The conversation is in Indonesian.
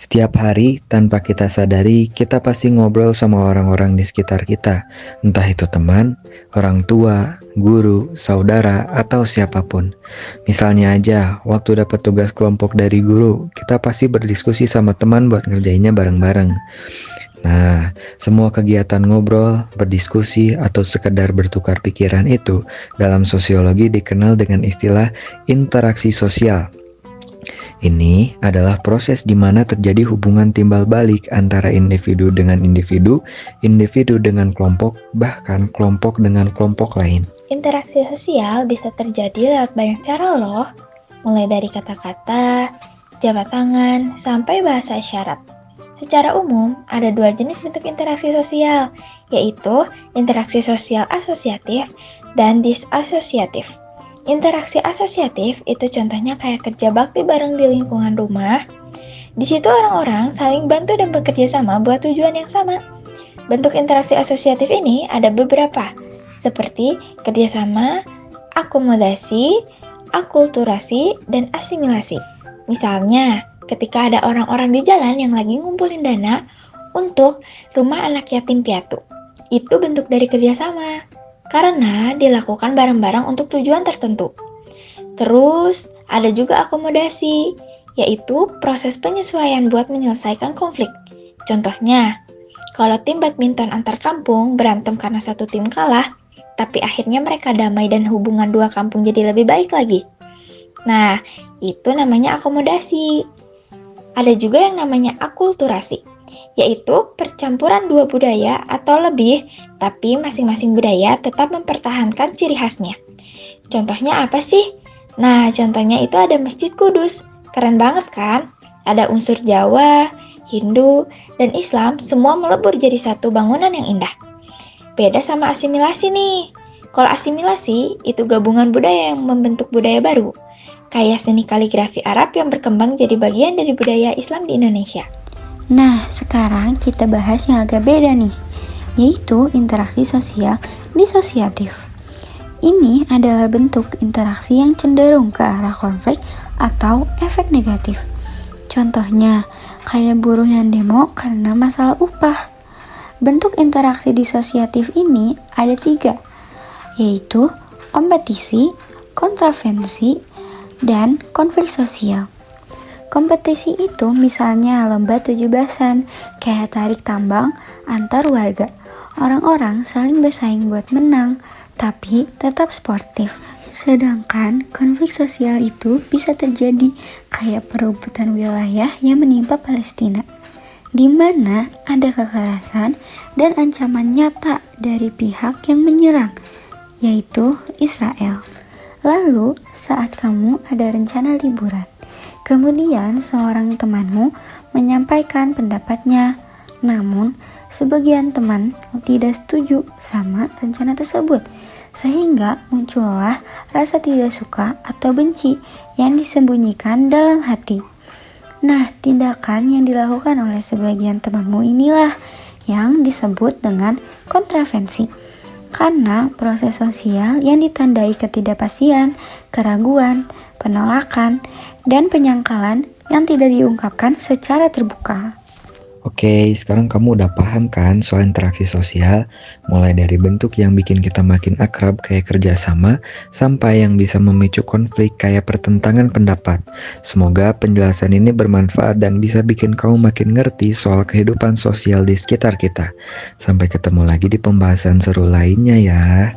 Setiap hari, tanpa kita sadari, kita pasti ngobrol sama orang-orang di sekitar kita. Entah itu teman, orang tua, guru, saudara, atau siapapun. Misalnya aja, waktu dapat tugas kelompok dari guru, kita pasti berdiskusi sama teman buat ngerjainnya bareng-bareng. Nah, semua kegiatan ngobrol, berdiskusi, atau sekedar bertukar pikiran itu dalam sosiologi dikenal dengan istilah interaksi sosial. Ini adalah proses di mana terjadi hubungan timbal balik antara individu dengan individu, individu dengan kelompok, bahkan kelompok dengan kelompok lain. Interaksi sosial bisa terjadi lewat banyak cara loh, mulai dari kata-kata, jabat tangan, sampai bahasa isyarat. Secara umum, ada dua jenis bentuk interaksi sosial, yaitu interaksi sosial asosiatif dan disasosiatif. Interaksi asosiatif itu contohnya kayak kerja bakti bareng di lingkungan rumah. Di situ orang-orang saling bantu dan bekerja sama buat tujuan yang sama. Bentuk interaksi asosiatif ini ada beberapa, seperti kerjasama, akomodasi, akulturasi, dan asimilasi. Misalnya, ketika ada orang-orang di jalan yang lagi ngumpulin dana untuk rumah anak yatim piatu. Itu bentuk dari kerjasama, karena dilakukan bareng-bareng untuk tujuan tertentu. Terus, ada juga akomodasi, yaitu proses penyesuaian buat menyelesaikan konflik. Contohnya, kalau tim badminton antar kampung berantem karena satu tim kalah, tapi akhirnya mereka damai dan hubungan dua kampung jadi lebih baik lagi. Nah, itu namanya akomodasi. Ada juga yang namanya akulturasi, yaitu percampuran dua budaya atau lebih, tapi masing-masing budaya tetap mempertahankan ciri khasnya. Contohnya apa sih? Nah, contohnya itu ada Masjid Kudus. Keren banget kan? Ada unsur Jawa, Hindu, dan Islam semua melebur jadi satu bangunan yang indah. Beda sama asimilasi nih. Kalau asimilasi, itu gabungan budaya yang membentuk budaya baru. Kayak seni kaligrafi Arab yang berkembang jadi bagian dari budaya Islam di Indonesia. Nah, sekarang kita bahas yang agak beda nih, yaitu interaksi sosial disosiatif. Ini adalah bentuk interaksi yang cenderung ke arah konflik atau efek negatif. Contohnya, kayak buruh yang demo karena masalah upah. Bentuk interaksi disosiatif ini ada 3, yaitu kompetisi, kontravensi, dan konflik sosial. Kompetisi itu misalnya lomba 17-an, kayak tarik tambang antar warga. Orang-orang saling bersaing buat menang, tapi tetap sportif. Sedangkan konflik sosial itu bisa terjadi kayak perebutan wilayah yang menimpa Palestina, di mana ada kekerasan dan ancaman nyata dari pihak yang menyerang, yaitu Israel. Lalu, saat kamu ada rencana liburan, kemudian seorang temanmu menyampaikan pendapatnya, namun sebagian teman tidak setuju sama rencana tersebut, sehingga muncullah rasa tidak suka atau benci yang disembunyikan dalam hati. Nah, tindakan yang dilakukan oleh sebagian temanmu inilah yang disebut dengan kontravensi. Karena proses sosial yang ditandai ketidakpastian, keraguan, penolakan, dan penyangkalan yang tidak diungkapkan secara terbuka. Oke, sekarang kamu udah paham kan soal interaksi sosial, mulai dari bentuk yang bikin kita makin akrab kayak kerjasama, sampai yang bisa memicu konflik kayak pertentangan pendapat. Semoga penjelasan ini bermanfaat dan bisa bikin kamu makin ngerti soal kehidupan sosial di sekitar kita. Sampai ketemu lagi di pembahasan seru lainnya ya.